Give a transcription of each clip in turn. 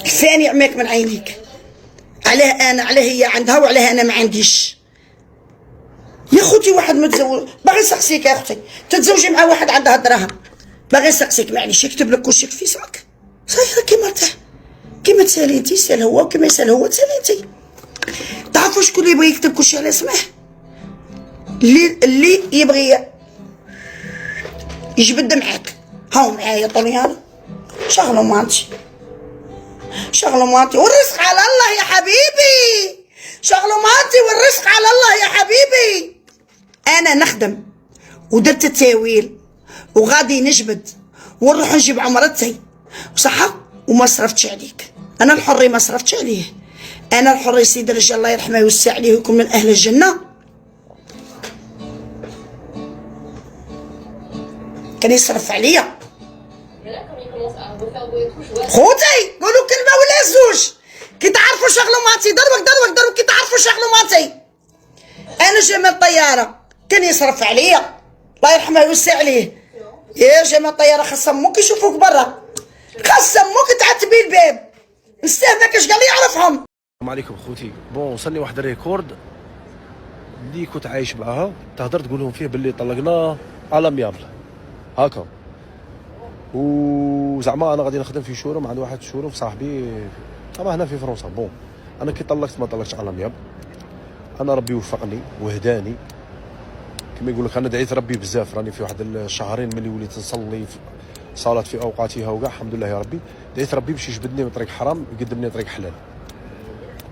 ثاني عميك من عينيك. عليه انا، عليه هي عندها وعليه انا ما عنديش. يا خوتي واحد متزوج باغي يسقسيك يا اختي تتزوجي مع واحد عندها الدراهم، باغي يسقسيك معليش يكتب لك كلشي في ساك صايره كيما مرتاح، كيما تسالي انت سال هو وكيما يسال هو تسالي انت. تعرفوا شكون اللي يبغي يكتب كلشي على اسمه؟ اللي يبغي يجبد معاك. هاو معايا طليان شغلوا مانتي، شغلوا مانتي والرزق على الله يا حبيبي، شغلوا مانتي والرزق على الله يا حبيبي. انا نخدم ودرت التاويل وغادي نجبد ونروح نجيب عمرتي وصحة وما صرفتش عليك. انا الحري ما صرفتش عليه، انا الحري سيدي الرجال الله يرحمه ويوسع عليه ويكون من اهل الجنه كان يصرف عليا. خوتي قولوا كلمه ولا زوج كي تعرفوا شغلوا ماتي دروك كي تعرفوا شغلوا ماتي. انا جمال طياره كان يصرف عليا الله يرحمه ويوسع عليه. يا جمال طياره خاص امك يشوفوك برا، خاص امك تعتبي الباب نستهبك اش قال لي يعرفهم. السلام عليكم خوتي. بون وصلني واحد الريكورد اللي كنت عايش معاها تهضر تقول لهم فيه باللي طلقنا على ميابل هكا، وزعما انا غادي نخدم في شوروم عند واحد الشوروم صاحبي طبعا هنا في فرنسا. بون انا كي طلقت ما طلقتش على مياب، انا ربي وفقني وهداني كما يقول لك. انا دعيت ربي بزاف، راني في واحد الشهرين ملي وليت نصلي في صلاه في اوقاتها وكاع الحمد لله يا ربي. دعيت ربي باش يجبدني من طريق حرام يقدمني طريق حلال،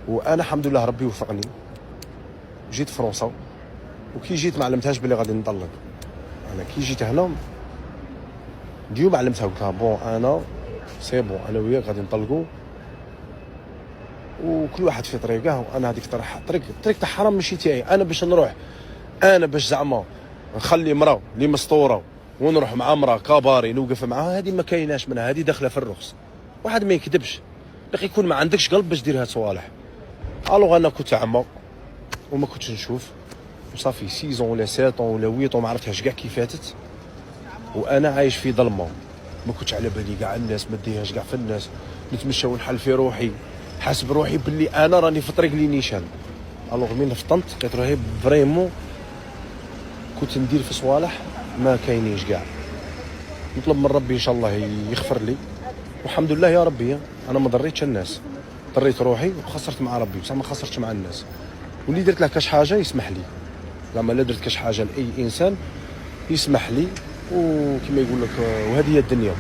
وانا الحمد لله ربي وفقني. جيت فرنسا وكي جيت ما علمتهاش بلي غادي نطلق. انا كي جيت هنا اليوم علمتها قلت لها بون انا سي بون انا وياك غادي نطلقوا وكل واحد في طريقه، وانا هذيك طريق تاع حرام ماشي تاعي. انا باش نروح انا باش زعما نخلي مرا اللي مسطوره ونروح مع مرا كاباري نوقف معاها، هذه ما كايناش منها، هذه داخله في الرخص. واحد ما يكذبش باقي يكون ما عندكش قلب باش دير هاد الصوالح. الوغ انا كنت اعمى وما كنتش نشوف وصافي 6 ولا 7 ولا 8 وما عرفتهاش كاع كي فاتت، وانا عايش في ظلمه ما كنتش على بالي كاع الناس، ما ديهاش كاع في الناس، نتمشى ونحل في روحي حاسب روحي باللي انا راني في طريق لي نيشان. الوغ من فطنت لقيت روحي فريمون كنت ندير في صوالح ما كاينينش كاع. نطلب من ربي ان شاء الله يغفر لي، والحمد لله يا ربي انا ما ضريتش الناس، ضريت روحي وخسرت مع ربي بصح ما خسرتش مع الناس. واللي درت له كاش حاجه يسمح لي، زعما لا درت كاش حاجه لاي انسان يسمح لي، وكما يقول لك وهذه هي الدنيا.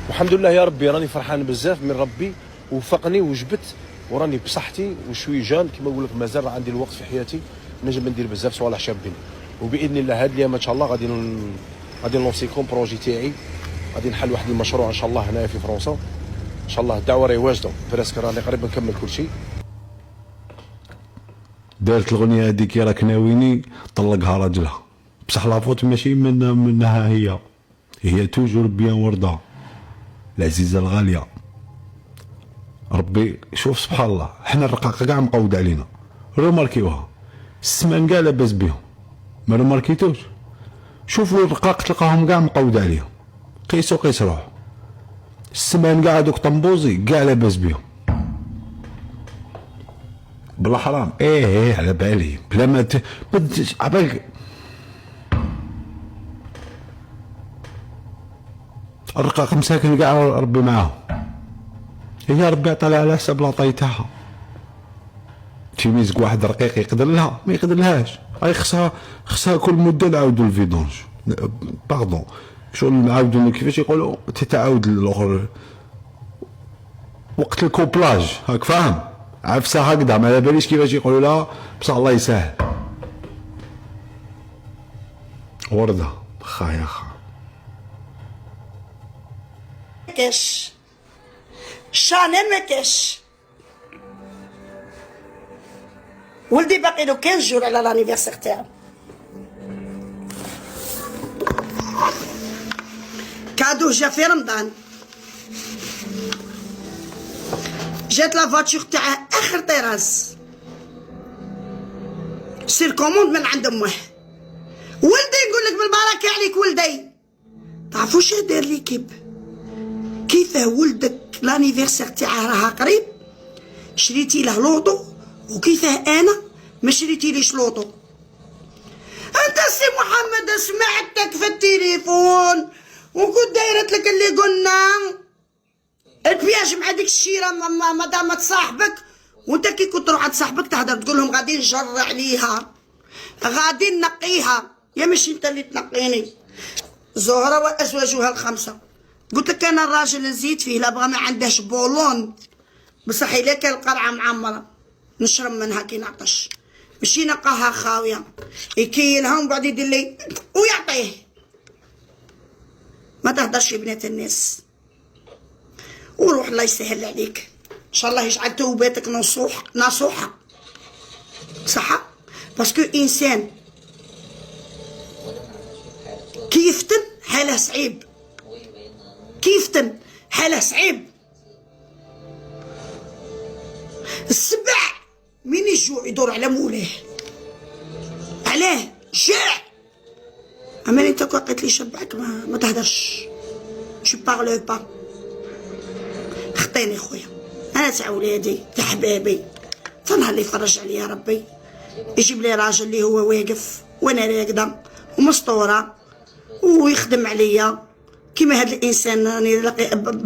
والحمد لله يا ربي راني فرحان بزاف من ربي وفقني وجبت وراني بصحتي وشوي جان كما يقول لك. مازال عندي الوقت في حياتي نجم ندير بزاف صوالح شابين، وباذن الله هاد الايام ان شاء الله غادي نلونسيكم بروجي تاعي، غادي نحل واحد المشروع ان شاء الله هنايا في فرنسا ان شاء الله. الدعوه راهي واجده براسك، راني قريب نكمل كل شيء. دارت الاغنيه هذيك يا راك ناويني طلقها راجلها، بصح لافوت ماشي منها هي توجور بيان ورده العزيزه الغاليه. ربي شوف سبحان الله حنا الرقاقه كاع مقود علينا، روماركيوها السمان كاع لاباس بهم ما روماركيتوش. شوفوا الرقاق تلقاهم كاع مقود عليهم، قيس روح السمان كاع دوك طنبوزي كاع لاباس بهم بلا حرام. ايه على بالي بلا ما عبالك الرقاق مساكن كاع ربي معاهم، هي ربي عطالها على حساب لاطاي تاعها. شي ميزك واحد رقيق يقدر لها ما يقدر لهاش، هاي خصها كل مده نعاودوا الفيدونج باردون شغل نعاودوا كيفاش يقولوا تتعاود الاخر وقت الكوبلاج هاك فاهم، عفسه هكذا ما على باليش كيفاش يقولوا لها بصح الله يسهل. ورده خا يا خا كاش شانيل ما كاش. ولدي باقي له 15 جور على لانيفرسير تاعو، كادو جا في رمضان، جات لا فاتور تاعه اخر طراز سير كوموند من عند امه. ولدي نقول لك بالبركه عليك ولدي، تعرفوا شنو دار ليكيب؟ كيفاه ولدك لانيفرسير تاعها راها قريب، شريتي له لوطو وكيفاه انا ما شريتيليش لوطو. انت سي محمد سمعتك في التليفون وكنت دايرت لك اللي قلنا تبياش مع ديك الشيره ما دامت صاحبك، وانت كي كنت تروح عند صاحبك تهدر تقول لهم غادي نجر عليها غادي نقيها، يا ماشي انت اللي تنقيني. زهره وازواجها الخمسه، قلت لك انا الراجل نزيد فيه لا بغى ما عندهش بولون بصح الا كان القرعه معمره نشرب منها كي نعطش، ماشي نلقاها خاويه يكيلها ومن بعد يدير لي ويعطيه. ما تهدرش بنات الناس وروح الله يسهل عليك، ان شاء الله يجعل توباتك نصوحه صح، باسكو انسان كي يفتن حاله صعيب، كي يفتن حاله صعيب. السبع من الجوع يدور على مولاه، علاه جاع. اما انت كون قلت لي شبعك ما تهدرش، جو بارلو با. خطيني خويا، انا تاع ولادي تاع حبابي، فنهار اللي يفرج عليا ربي يجيب لي راجل اللي هو واقف وانا راقده ومسطوره ويخدم عليا كيما هذا الانسان راني بادر اهدر.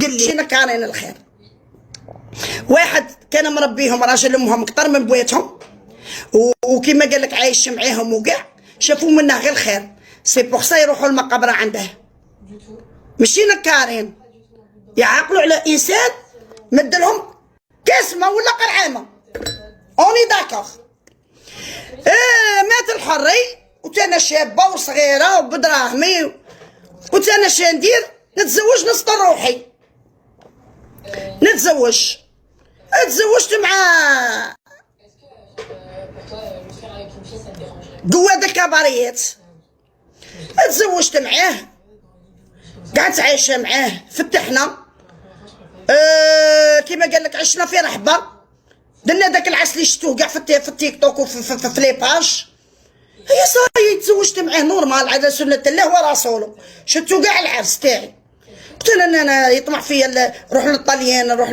قال لي انا كارين الخير، واحد كان مربيهم راجل امهم اكثر من بويتهم وكيما قال لك عايش معاهم وكاع شافوا منه غير الخير، سي بوغ سا يروحوا المقبره عنده. ماشي نكارين يعاقلوا على انسان مدلهم كاسمه ولا قرعامه. اوني داكوغ. مات الحري وتانا شابه وصغيره وبدراهمي، قلت انا شا ندير؟ نتزوج نسطر روحي، نتزوج. تزوجت مع قواد الكباريات، تزوجت معاه قعدت عايشه معاه، فتحنا كيما قال لك عشنا في رحبه، درنا داك العسل اللي شفتوه كاع في التيك توك وفي لي باج. هي صاي تزوجت معاه نورمال على سنه الله ورسوله، شفتو كاع العرس تاعي. قلت له انا يطمع فيا نروح للطليان نروح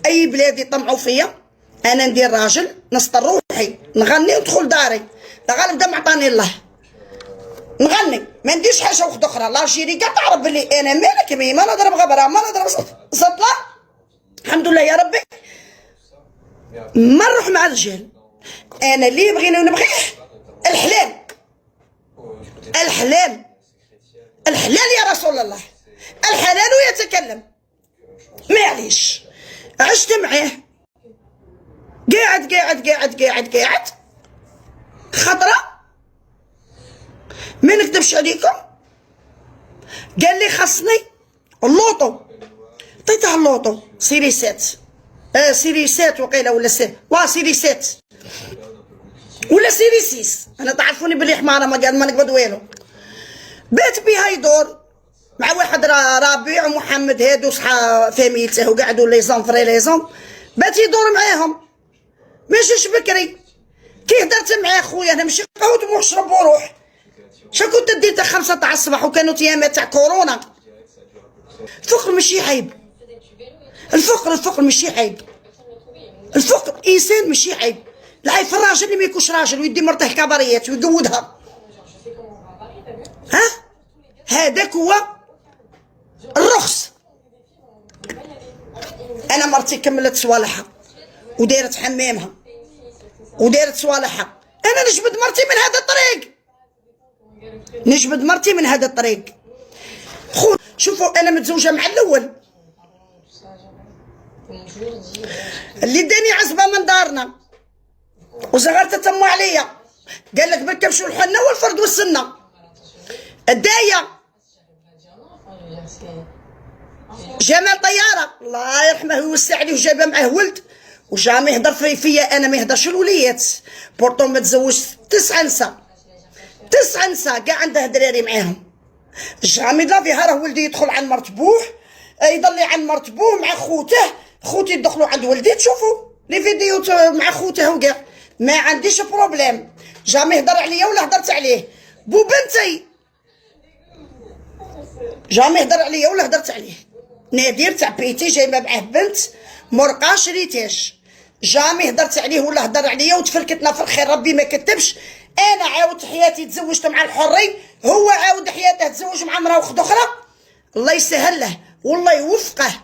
اي بلاد يطمعوا فيا، انا ندير راجل نسطر روحي نغني وندخل داري، لا غالب دا معطاني الله نغني ما نديرش حاجه وحده اخرى. لالجيري كاع تعرف بلي انا مالك ميمه نضرب غبره ما نضرب سطله. الحمد لله يا ربي ما نروح مع الرجال، انا اللي يبغيني ونبغيه الحلال الحلال الحلال يا رسول الله، الحلال يتكلم. معليش عشت معاه قاعد خضرة ما نكذبش عليكم، قال لي خصني اللوطو، عطيته اللوطو سيري سات سيري سات وقيله ولا سيري سات ولا سيري سيس، انا تعرفوني بلي حماره ما نقبض والو. بات بيها يدور مع واحد ربيع ومحمد هادو صحا فاميلته وقعدوا لي زون فري لي زون، بات يدور معاهم ما جاش بكري. كي هدرت معاه خويا انا ماشي قهوت ونشرب وروح، شا كنت ديتها 5 تاع الصباح وكانوا ايامات تاع كورونا. الفقر ماشي عيب، الفقر ماشي عيب، الفقر انسان ماشي عيب. العيب في الراجل اللي ما يكونش راجل ويدي مرته كباريات ويقودها. ها هذاك هو الرخص. انا مرتي كملت صوالحها ودارت حمامها ودارت صوالحها، انا نجبد مرتي من هذا الطريق، نجبد مرتي من هذا الطريق. شوفوا انا متزوجه مع الاول اللي داني عزبه من دارنا وصغرت تمو عليا، قال لك بالكبش والحنه والفرد والسنه. الدايه جمال طياره الله يرحمه ويوسع عليه وجايبه معاه ولد وجامي يهضر فيا انا ما يهضرش الوليات. بورتو ما تزوجت 9 نساء 9 نساء كاع عنده دراري معاهم. جامي لا فيها راه ولدي يدخل عند مرت بوه يضلي عند مرت بوه مع خوته، خوتي يدخلوا عند ولدي تشوفوا لي فيديو مع خوته وكاع ما عنديش بروبليم. جامي يهضر عليا ولا هضرت عليه. بو بنتي جامي هدر عليا ولا هدرت عليه. نادير تاع بيتي جايبه معاه بنت مرقه شريتاج، جامي هدرت عليه ولا هدر عليا وتفركتنا في الخير، ربي ما كتبش. انا عاود حياتي تزوجت مع الحري، هو عاود حياته تزوج مع امراه واحده اخرى. الله يسهل له والله يوفقه،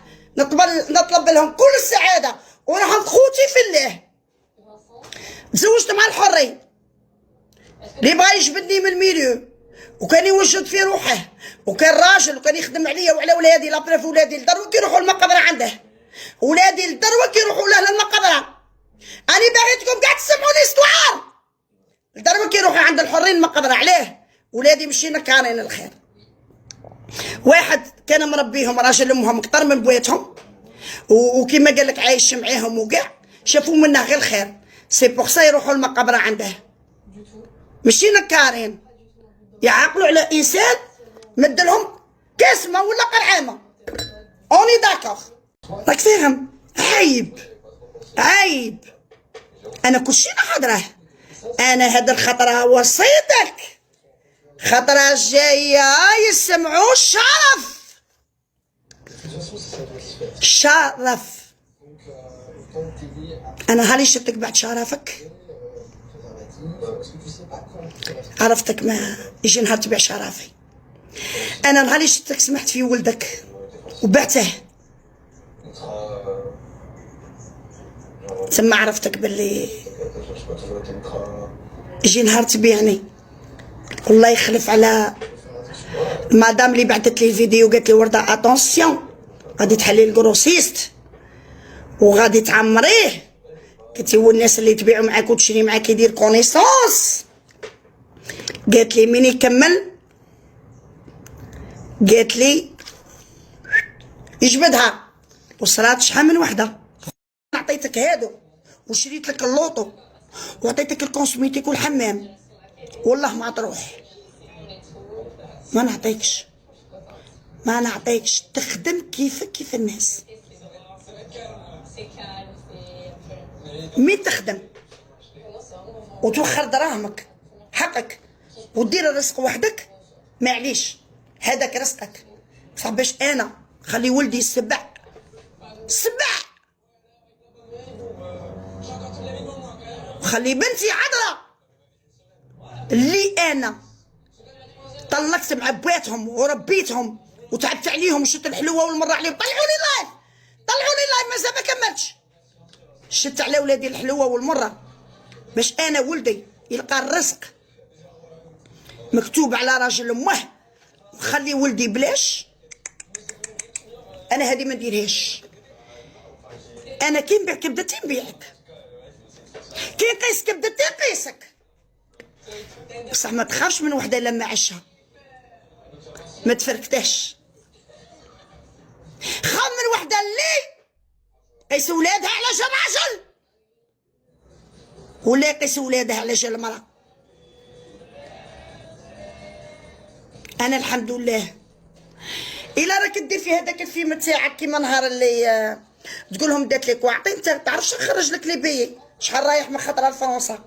نطلب لهم كل السعاده ورحمة خوتي في الله. تزوجت مع الحري اللي بغى يجبدني من الميليو وكان يوجد في روحه، وكان راجل وكان يخدم عليا وعلى ولادي، لابريف ولادي لدروك يروحوا المقبره عنده، ولادي لدروك يروحوا له للمقبره. أنا باغيتكم قاعد تسمعوني استوار لدروك يروحوا عند الحرين المقبره. عليه ولادي مشينا كارين الخير. واحد كان مربيهم راجل امهم كتر من بويتهم، وكيما قال لك عايش معاهم وكاع شافوا منه غير الخير، سي بوغ سا يروحوا المقبره عنده. مشينا كارين يعقلوا على انسان مدلهم كاسمه ولا قرعامه. اوني داكوغ راك فاهم؟ عيب عيب. انا كلشي نحضره، انا هاد الخطره وصيتك، خطره جايه يسمعوا شرف شرف. انا هالي شفتك بعد شرفك، عرفتك ما يجي نهار تبيع شرفي. انا نهار شفتك سمحت في ولدك وبعته، ثم عرفتك باللي يجي نهار تبيعني. والله يخلف على مادام اللي بعثت لي الفيديو قالت لي ورده اتونسيون غادي تحلي الكروسيست وغادي تعمريه، قلتي هو الناس اللي تبيعوا معاك وتشري معاك يدير كونيسونس. قالت لي مين يكمل؟ قالت لي يجبدها. وصرات شحال من وحده عطيتك هادو وشريت لك اللوطو وعطيتك الكونسوميتيك والحمام، والله ما تروح، ما نعطيكش ما نعطيكش. تخدم كيفك كيف الناس. مين تخدم وتوخر دراهمك حقك ودير الرزق وحدك، معليش هذاك رزقك. بصح باش انا خلي ولدي السبع وخلي بنتي عذرة اللي انا طلقت مع بواتهم وربيتهم وتعبت عليهم وشت الحلوه والمره عليهم. طلعوني لايف مازال ما كملتش. شت على ولادي الحلوه والمره باش انا ولدي يلقى الرزق مكتوب على راجل امه، وخلي ولدي بلاش. انا هذه ما نديرهاش. انا كي نبيع كبدتي نبيعك، كي نقيس كبدتي نقيسك، بصح ما تخافش من وحده لما عشها ما تفركتهش. خاف من وحده اللي قيس ولادها على جال راجل ولا يقيس ولادها على جال المرأة. انا الحمد لله الا راك دير في هذاك الفيلم تاعك كيما نهار اللي تقول لهم دات لك واعطي، انت تعرفش نخرج لك لي بيي شحال رايح من خطره لفرنسا،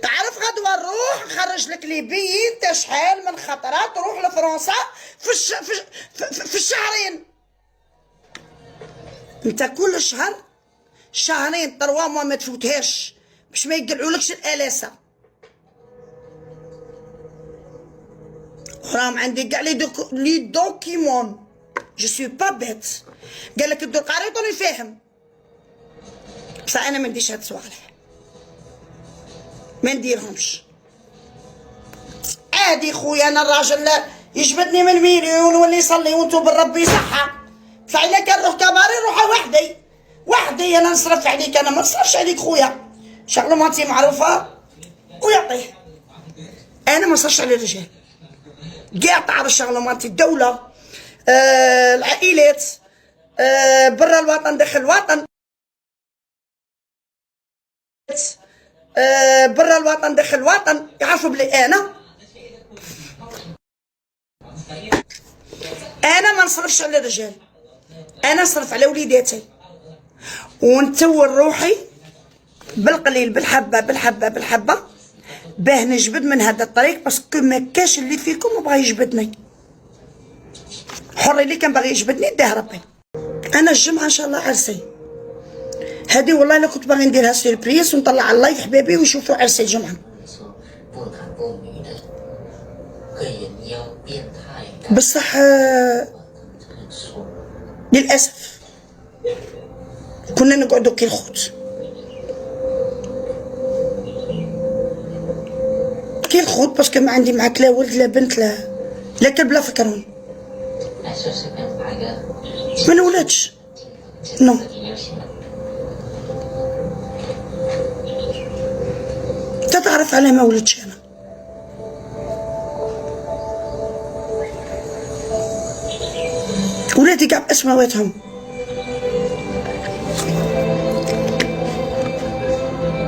تعرف غدوه نروح نخرج لك لي بيي انت شحال من خطره تروح لفرنسا في الشهرين. انت كل شهر شهرين 3 موا ما تفوتهاش باش ما يقلعولكش الالاسه. راهم عندي كاع لي دوكيمون، جو سوي با بيت. قال لك الدور قريت راني فاهم، بصح انا ما نديرش هاد الصوالح، ما نديرهمش عادي. خويا انا الراجل يجبدني من مليون ونولي يصلي وانتو بالربي صحه. بصح الا كان نروح كباري نروح وحدي انا نصرف عليك، انا ما نصرفش عليك خويا. شغله ماتي معروفه ويعطيه، انا ما نصرفش على الرجال كاع. تعرف الشغله مالتي الدوله، العائلات، برا الوطن داخل الوطن، برا الوطن داخل الوطن يعرفوا بلي انا ما نصرفش على الرجال، انا نصرف على وليداتي ونتور روحي بالقليل بالحبه باه نجبد من هذا الطريق، باسكو ما كاش اللي فيكم بغا يجبدني. حري اللي كان باغي يجبدني يديه ربي. انا الجمعه ان شاء الله عرسي هذه، والله الا كنت باغي نديرها سيربريز ونطلع على اللايف حبابي ويشوفوا عرسي الجمعه. بصح للاسف كنا نقعدوا كي الخوت، كي الخوت باسكو ما عندي معاك لا ولد لا بنت لا كلب لا فكرون. ما نولدش نو. تعرف على ما ولدش انا. ولادي كاع باسماواتهم.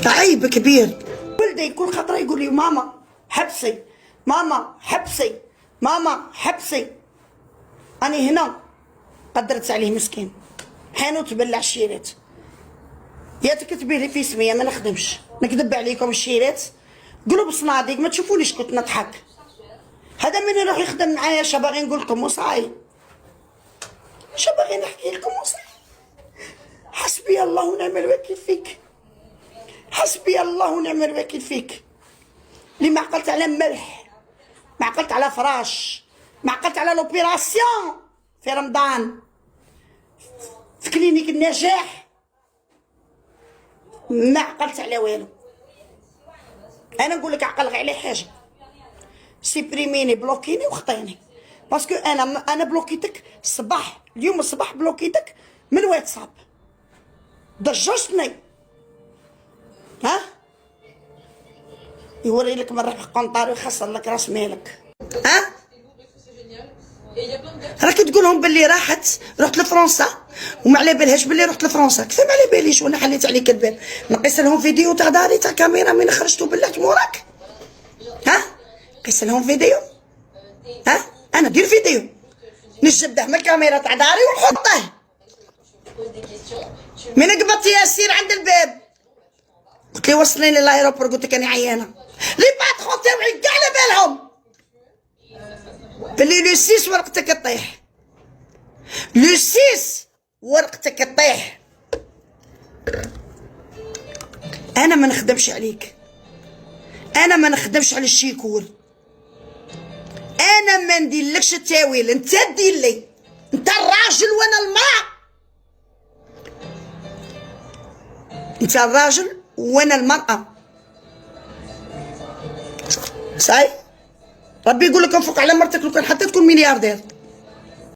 عيب كبير. ولدي كل خطره يقول لي ماما حبسي، ماما حبسي، ماما حبسي. اني هنا قدرت عليه مسكين، حانوت بلع الشيرات. يا تكتبي لي في سميه ما نخدمش، نكذب عليكم الشيرات قلوب صناديق ما تشوفونيش كنت نضحك. هذا من يروح يخدم معايا شا باغي نقول لكم وصاي، شا باغي نحكي لكم وصاي. حسبي الله ونعم الوكيل فيك، حسبي الله ونعم الوكيل فيك. اللي ما عقلت على ملح، ما عقلت على فراش، ما عقلت على لوبيراسيون في رمضان في كلينيك النجاح، ما عقلت على والو. انا نقول لك عقل غير على حاجه، سيبريميني بلوكيني وخطيني، باسكو انا بلوكيتك الصباح، اليوم الصباح بلوكيتك من واتساب، ضججتني. ها يوري لك من ربح قنطار ويخسر لك راس مالك. ها راك تقولهم باللي رحت لفرنسا وما على بالهاش باللي رحت لفرنسا. كيف ما على باليش وانا حليت عليك البال. نقيس لهم فيديو تاع داري تاع كاميرا من خرجتو بلعت موراك. ها قيس لهم فيديو. ها انا ندير فيديو نشده من الكاميرا تاع داري ونحطه من قبضت ياسير عند الباب. قلت لي وصلني للايروبور، قلت لك انا عيانه. لي باتخون تاوعي كاع على بالهم باللي لو 6 ورقتك تطيح، لو 6 ورقتك تطيح. انا ما نخدمش عليك، انا ما نخدمش على الشيكور، انا ما نديرلكش التاويل، انت دير لي، انت الراجل وانا المراه، انت الراجل وانا المراه. صاي ربي يقول لك انفق على مرتك لو كان حتى تكون ملياردير.